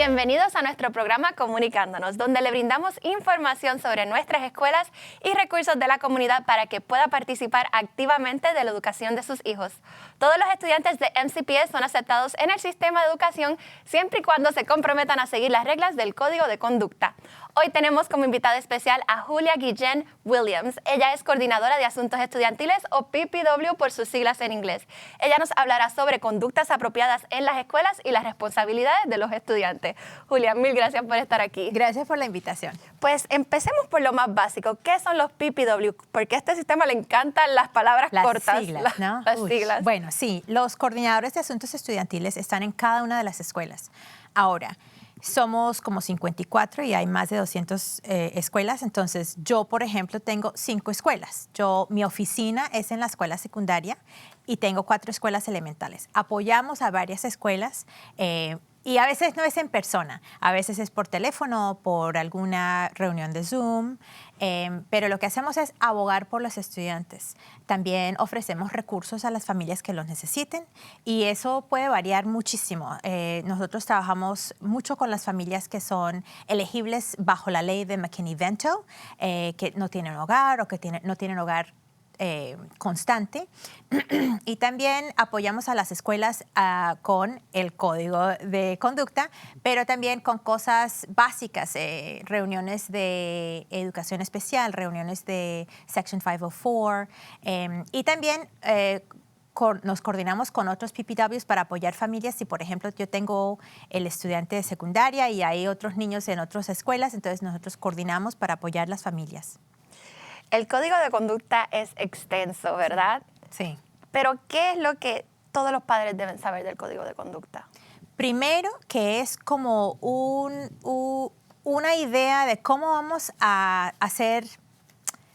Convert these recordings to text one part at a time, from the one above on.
Bienvenidos a nuestro programa Comunicándonos, donde le brindamos información sobre nuestras escuelas y recursos de la comunidad para que pueda participar activamente de la educación de sus hijos. Todos los estudiantes de MCPS son aceptados en el sistema de educación siempre y cuando se comprometan a seguir las reglas del Código de Conducta. Hoy tenemos como invitada especial a Julia Guillén Williams. Ella es coordinadora de Asuntos Estudiantiles o PPW por sus siglas en inglés. Ella nos hablará sobre conductas apropiadas en las escuelas y las responsabilidades de los estudiantes. Julia, mil gracias por estar aquí. Gracias por la invitación. Pues empecemos por lo más básico. ¿Qué son los PPW? Porque a este sistema le encantan las palabras cortas. Siglas, ¿no? Las siglas. Bueno, sí, los coordinadores de asuntos estudiantiles están en cada una de las escuelas. Ahora, somos como 54 y hay más de 200 escuelas. Entonces, yo, por ejemplo, tengo 5 escuelas. Mi oficina es en la escuela secundaria y tengo 4 escuelas elementales. Apoyamos a varias escuelas y a veces no es en persona, a veces es por teléfono, por alguna reunión de Zoom, pero lo que hacemos es abogar por los estudiantes. También ofrecemos recursos a las familias que los necesiten y eso puede variar muchísimo. Nosotros trabajamos mucho con las familias que son elegibles bajo la ley de McKinney-Vento, que no tienen hogar o que no tienen hogar constante. Y también apoyamos a las escuelas con el código de conducta, pero también con cosas básicas, reuniones de educación especial, reuniones de Section 504, y también nos coordinamos con otros PPWs para apoyar familias. Si, por ejemplo, yo tengo el estudiante de secundaria y hay otros niños en otras escuelas, entonces nosotros coordinamos para apoyar las familias. El código de conducta es extenso, ¿verdad? Sí. Pero, ¿qué es lo que todos los padres deben saber del código de conducta? Primero, que es como una idea de cómo vamos a hacer,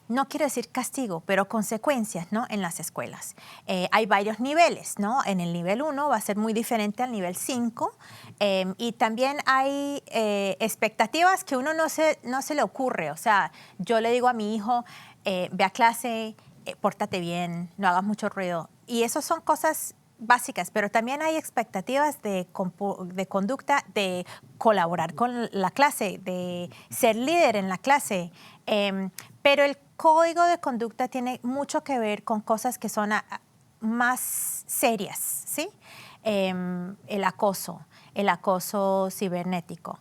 no quiero decir castigo, pero consecuencias, ¿no?, en las escuelas. Hay varios niveles, ¿no? En el nivel 1 va a ser muy diferente al nivel 5 y también hay expectativas que uno no se le ocurre. O sea, yo le digo a mi hijo, ve a clase, pórtate bien, no hagas mucho ruido. Y eso son cosas básicas, pero también hay expectativas de conducta, de colaborar con la clase, de ser líder en la clase. Pero el código de conducta tiene mucho que ver con cosas que son más serias, ¿sí? El acoso cibernético,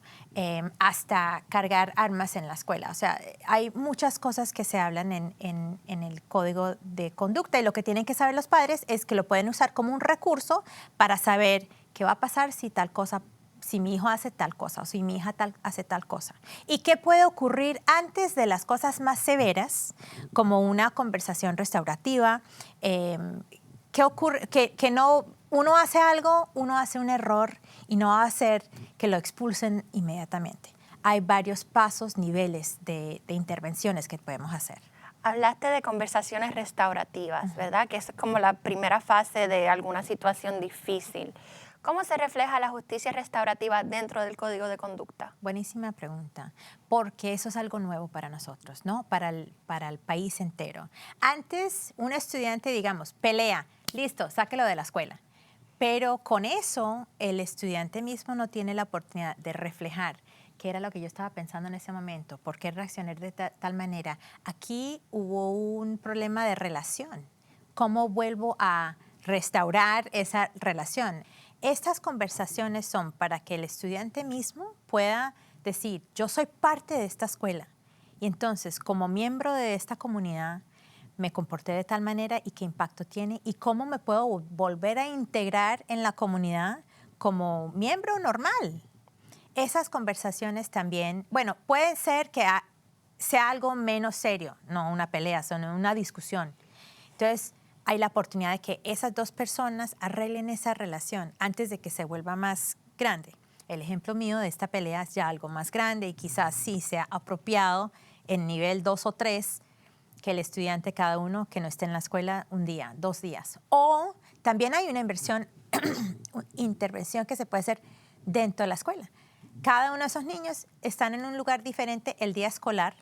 hasta cargar armas en la escuela. O sea, hay muchas cosas que se hablan en el código de conducta y lo que tienen que saber los padres es que lo pueden usar como un recurso para saber qué va a pasar si tal cosa, si mi hijo hace tal cosa o si mi hija hace tal cosa. ¿Y qué puede ocurrir antes de las cosas más severas, como una conversación restaurativa? ¿Qué ocurre? Que no, uno hace algo, uno hace un error y no va a hacer que lo expulsen inmediatamente. Hay varios pasos, niveles de intervenciones que podemos hacer. Hablaste de conversaciones restaurativas, ¿verdad? Que es como la primera fase de alguna situación difícil. ¿Cómo se refleja la justicia restaurativa dentro del código de conducta? Buenísima pregunta, porque eso es algo nuevo para nosotros, ¿no? Para el país entero. Antes, un estudiante, digamos, pelea, listo, sáquelo de la escuela. Pero con eso, el estudiante mismo no tiene la oportunidad de reflejar qué era lo que yo estaba pensando en ese momento, por qué reaccioné de tal manera. Aquí hubo un problema de relación. ¿Cómo vuelvo a restaurar esa relación? Estas conversaciones son para que el estudiante mismo pueda decir, yo soy parte de esta escuela y entonces como miembro de esta comunidad me comporté de tal manera y qué impacto tiene y cómo me puedo volver a integrar en la comunidad como miembro normal. Esas conversaciones también, bueno, puede ser que sea algo menos serio, no una pelea, sino una discusión. Entonces, hay la oportunidad de que esas dos personas arreglen esa relación antes de que se vuelva más grande. El ejemplo mío de esta pelea es ya algo más grande y quizás sí sea apropiado en nivel 2 o 3 que el estudiante, cada uno, que no esté en la escuela un día, 2 días. O también hay una intervención que se puede hacer dentro de la escuela. Cada uno de esos niños están en un lugar diferente el día escolar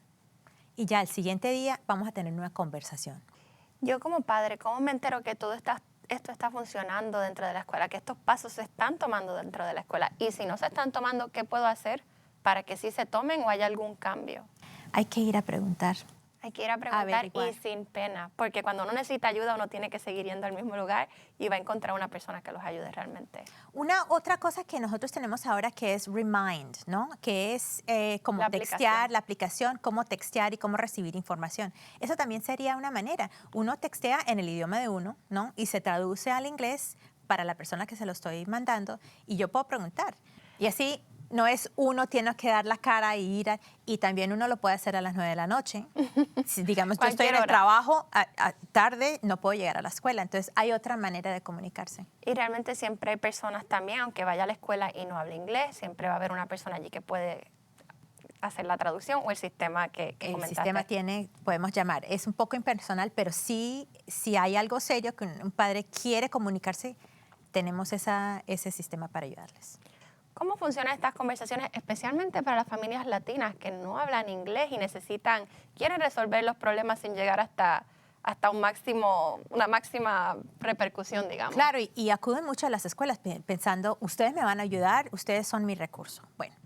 y ya el siguiente día vamos a tener una conversación. Yo como padre, ¿cómo me entero que todo está esto está funcionando dentro de la escuela, que estos pasos se están tomando dentro de la escuela. Y si no se están tomando, ¿qué puedo hacer para que sí se tomen o haya algún cambio? Hay que ir a preguntar. Hay que ir a preguntar Averiguar. y sin pena, porque cuando uno necesita ayuda, uno tiene que seguir yendo al mismo lugar y va a encontrar una persona que los ayude realmente. Una otra cosa que nosotros tenemos ahora que es Remind, ¿no? Que es como La textear, aplicación. la aplicación, cómo textear y cómo recibir información. Eso también sería una manera. Uno textea en el idioma de uno, ¿no? Y se traduce al inglés para la persona que se lo estoy mandando y yo puedo preguntar. Y así no es uno tiene que dar la cara y ir y también uno lo puede hacer a las 9 de la noche. Si, digamos, yo estoy en Cualquier el hora. trabajo tarde, no puedo llegar a la escuela. Entonces hay otra manera de comunicarse. Y realmente siempre hay personas también, aunque vaya a la escuela y no hable inglés, siempre va a haber una persona allí que puede hacer la traducción o el sistema que El comentaste. sistema tiene, podemos llamar, es un poco impersonal, pero sí, si hay algo serio que un padre quiere comunicarse, tenemos ese sistema para ayudarles. ¿Cómo funcionan estas conversaciones, especialmente para las familias latinas que no hablan inglés y quieren resolver los problemas sin llegar hasta una máxima repercusión, digamos? Claro, y acuden mucho a las escuelas pensando, ustedes me van a ayudar, ustedes son mi recurso. Bueno,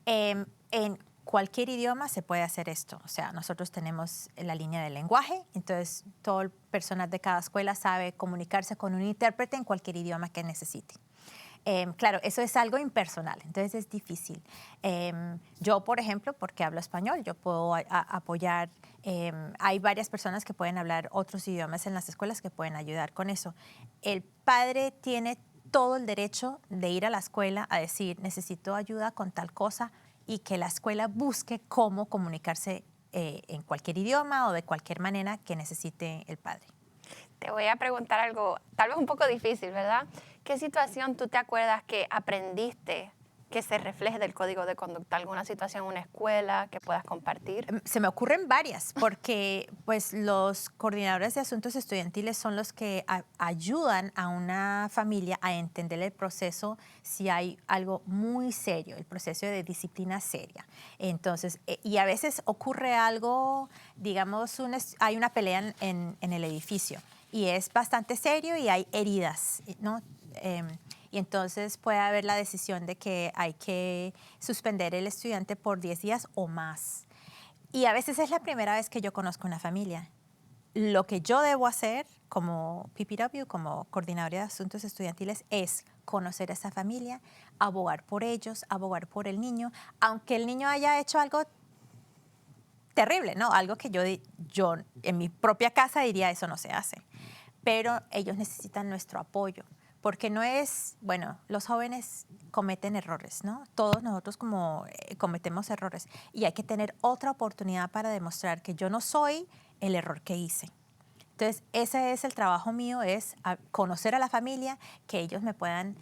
en cualquier idioma se puede hacer esto. O sea, nosotros tenemos la línea del lenguaje, entonces todo el personal de cada escuela sabe comunicarse con un intérprete en cualquier idioma que necesite. Claro, eso es algo impersonal, entonces es difícil. Yo, por ejemplo, porque hablo español, yo puedo apoyar. Hay varias personas que pueden hablar otros idiomas en las escuelas que pueden ayudar con eso. El padre tiene todo el derecho de ir a la escuela a decir, necesito ayuda con tal cosa, y que la escuela busque cómo comunicarse en cualquier idioma o de cualquier manera que necesite el padre. Te voy a preguntar algo, tal vez un poco difícil, ¿verdad? ¿Qué situación tú te acuerdas que aprendiste que se refleje del código de conducta? ¿Alguna situación en una escuela que puedas compartir? Se me ocurren varias, porque pues los coordinadores de asuntos estudiantiles son los que ayudan a una familia a entender el proceso si hay algo muy serio, el proceso de disciplina seria. Entonces, y a veces ocurre algo, digamos, hay una pelea en el edificio y es bastante serio y hay heridas, ¿no? Y entonces puede haber la decisión de que hay que suspender el estudiante por 10 días o más. Y a veces es la primera vez que yo conozco una familia. Lo que yo debo hacer como PPW, como coordinadora de asuntos estudiantiles, es conocer a esa familia, abogar por ellos, abogar por el niño, aunque el niño haya hecho algo terrible, ¿no? Algo que yo en mi propia casa diría, eso no se hace. Pero ellos necesitan nuestro apoyo. Porque no es, bueno, los jóvenes cometen errores, ¿no? Todos nosotros cometemos errores y hay que tener otra oportunidad para demostrar que yo no soy el error que hice. Entonces, ese es el trabajo mío, es conocer a la familia, que ellos me puedan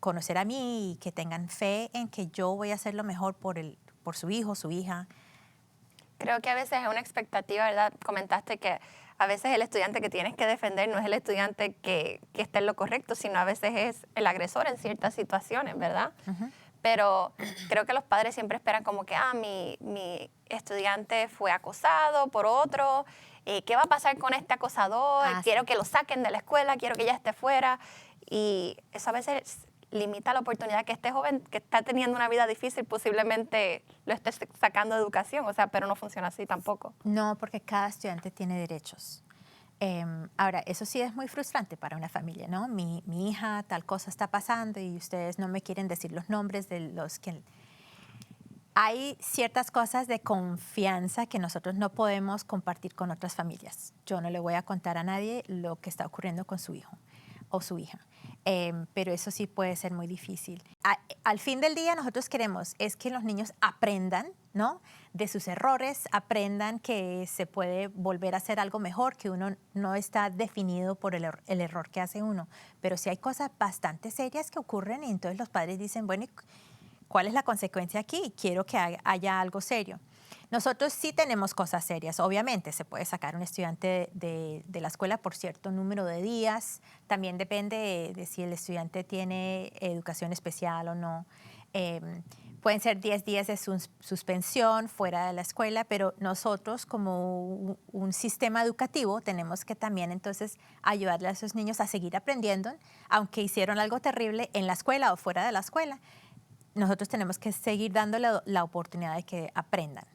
conocer a mí y que tengan fe en que yo voy a hacer lo mejor por su hijo, su hija. Creo que a veces es una expectativa, ¿verdad? Comentaste que a veces el estudiante que tienes que defender no es el estudiante que está en lo correcto, sino a veces es el agresor en ciertas situaciones, ¿verdad? Uh-huh. Pero creo que los padres siempre esperan como que, mi estudiante fue acosado por otro, ¿qué va a pasar con este acosador? Quiero que lo saquen de la escuela, quiero que ya esté fuera. Y eso a veces limita la oportunidad que este joven que está teniendo una vida difícil posiblemente lo esté sacando de educación, o sea, pero no funciona así tampoco. No, porque cada estudiante tiene derechos. Ahora, eso sí es muy frustrante para una familia, ¿no? Mi hija, tal cosa está pasando y ustedes no me quieren decir los nombres de los que... Hay ciertas cosas de confianza que nosotros no podemos compartir con otras familias. Yo no le voy a contar a nadie lo que está ocurriendo con su hijo o su hija. Pero eso sí puede ser muy difícil. Al fin del día nosotros queremos es que los niños aprendan, ¿no? De sus errores, aprendan que se puede volver a hacer algo mejor, que uno no está definido por el error que hace uno. Pero sí hay cosas bastante serias que ocurren y entonces los padres dicen, bueno, ¿cuál es la consecuencia aquí? Quiero que haya algo serio. Nosotros sí tenemos cosas serias. Obviamente se puede sacar un estudiante de la escuela por cierto número de días. También depende de si el estudiante tiene educación especial o no. pueden ser 10 días de suspensión fuera de la escuela, pero nosotros como un sistema educativo tenemos que también entonces ayudarle a esos niños a seguir aprendiendo, aunque hicieron algo terrible en la escuela o fuera de la escuela. Nosotros tenemos que seguir dándole la oportunidad de que aprendan.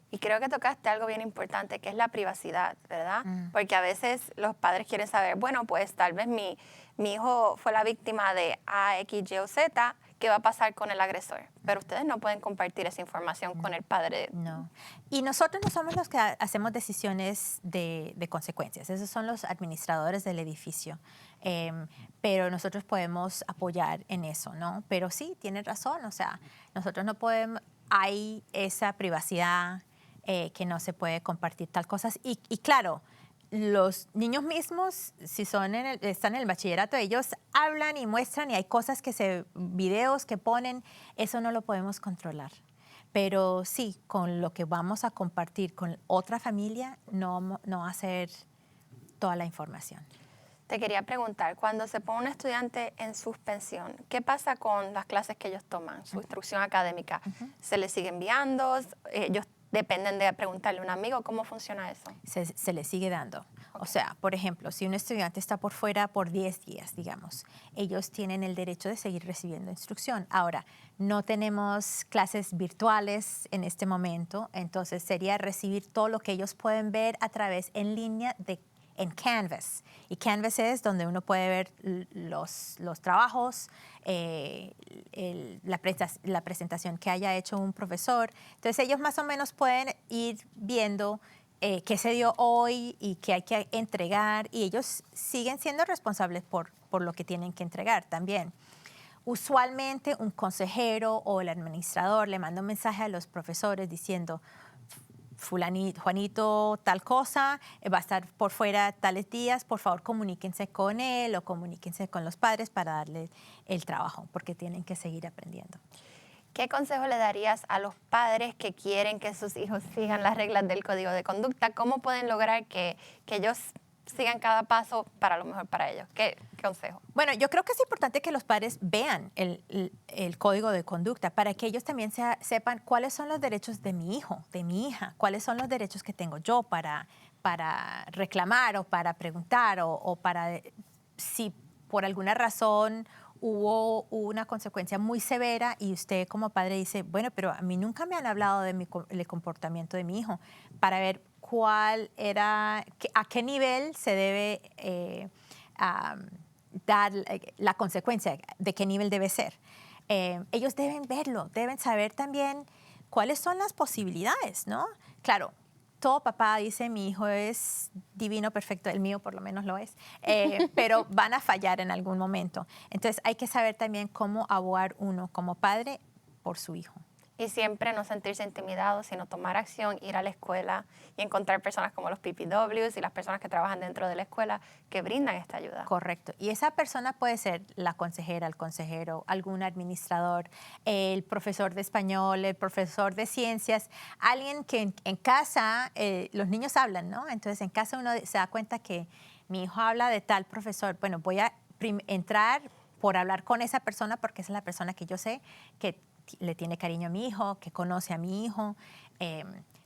Y creo que tocaste algo bien importante, que es la privacidad, ¿verdad? Porque a veces los padres quieren saber, bueno, pues tal vez mi hijo fue la víctima de A, X, Y o Z, ¿qué va a pasar con el agresor? Pero ustedes no pueden compartir esa información con el padre. No. Y nosotros no somos los que hacemos decisiones de consecuencias. Esos son los administradores del edificio. Pero nosotros podemos apoyar en eso, ¿no? Pero sí, tienen razón. O sea, nosotros no podemos... Hay esa privacidad que no se puede compartir tal cosas. Y claro, los niños mismos, si están en el bachillerato, ellos hablan y muestran y hay cosas videos que ponen, eso no lo podemos controlar. Pero sí, con lo que vamos a compartir con otra familia, no hacer toda la información. Te quería preguntar, cuando se pone un estudiante en suspensión, ¿qué pasa con las clases que ellos toman, su instrucción académica? ¿Se les sigue enviando? ¿Ellos dependen de preguntarle a un amigo? ¿Cómo funciona eso? Se le sigue dando. Okay. O sea, por ejemplo, si un estudiante está por fuera por 10 días, digamos, ellos tienen el derecho de seguir recibiendo instrucción. Ahora, no tenemos clases virtuales en este momento, entonces sería recibir todo lo que ellos pueden ver a través en línea en Canvas. Y Canvas es donde uno puede ver los trabajos, la presentación que haya hecho un profesor. Entonces ellos más o menos pueden ir viendo qué se dio hoy y qué hay que entregar. Y ellos siguen siendo responsables por lo que tienen que entregar también. Usualmente un consejero o el administrador le manda un mensaje a los profesores diciendo, Juanito tal cosa, va a estar por fuera tales días, por favor comuníquense con él o comuníquense con los padres para darle el trabajo, porque tienen que seguir aprendiendo. ¿Qué consejo le darías a los padres que quieren que sus hijos sigan las reglas del código de conducta? ¿Cómo pueden lograr que ellos sigan cada paso para lo mejor para ellos? ¿Qué consejo? Bueno, yo creo que es importante que los padres vean el código de conducta para que ellos también sepan cuáles son los derechos de mi hijo, de mi hija, cuáles son los derechos que tengo yo para reclamar o para preguntar o para si por alguna razón hubo una consecuencia muy severa y usted como padre dice, bueno, pero a mí nunca me han hablado del comportamiento de mi hijo, para ver a qué nivel se debe dar la consecuencia, de qué nivel debe ser. Ellos deben verlo, deben saber también cuáles son las posibilidades, ¿no? Claro, todo papá dice, mi hijo es divino, perfecto, el mío por lo menos lo es, pero van a fallar en algún momento. Entonces hay que saber también cómo abogar uno como padre por su hijo. Y siempre no sentirse intimidados, sino tomar acción, ir a la escuela y encontrar personas como los PPWs y las personas que trabajan dentro de la escuela que brindan esta ayuda. Correcto. Y esa persona puede ser la consejera, el consejero, algún administrador, el profesor de español, el profesor de ciencias, alguien que en casa, los niños hablan, ¿no? Entonces en casa uno se da cuenta que mi hijo habla de tal profesor. Bueno, voy a entrar por hablar con esa persona porque esa es la persona que yo sé que le tiene cariño a mi hijo, que conoce a mi hijo.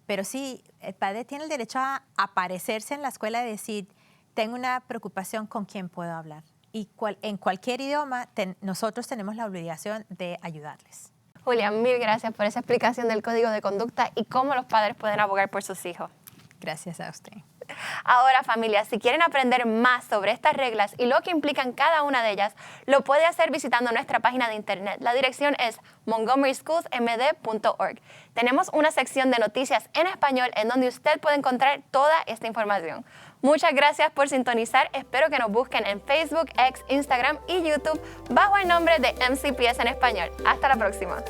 Pero sí, el padre tiene el derecho a aparecerse en la escuela y decir, tengo una preocupación, ¿con quién puedo hablar? Y en cualquier idioma, nosotros tenemos la obligación de ayudarles. Julia, mil gracias por esa explicación del código de conducta y cómo los padres pueden abogar por sus hijos. Gracias a usted. Ahora, familia, si quieren aprender más sobre estas reglas y lo que implican cada una de ellas, lo puede hacer visitando nuestra página de internet. La dirección es montgomeryschoolsmd.org. Tenemos una sección de noticias en español en donde usted puede encontrar toda esta información. Muchas gracias por sintonizar. Espero que nos busquen en Facebook, X, Instagram y YouTube bajo el nombre de MCPS en español. Hasta la próxima.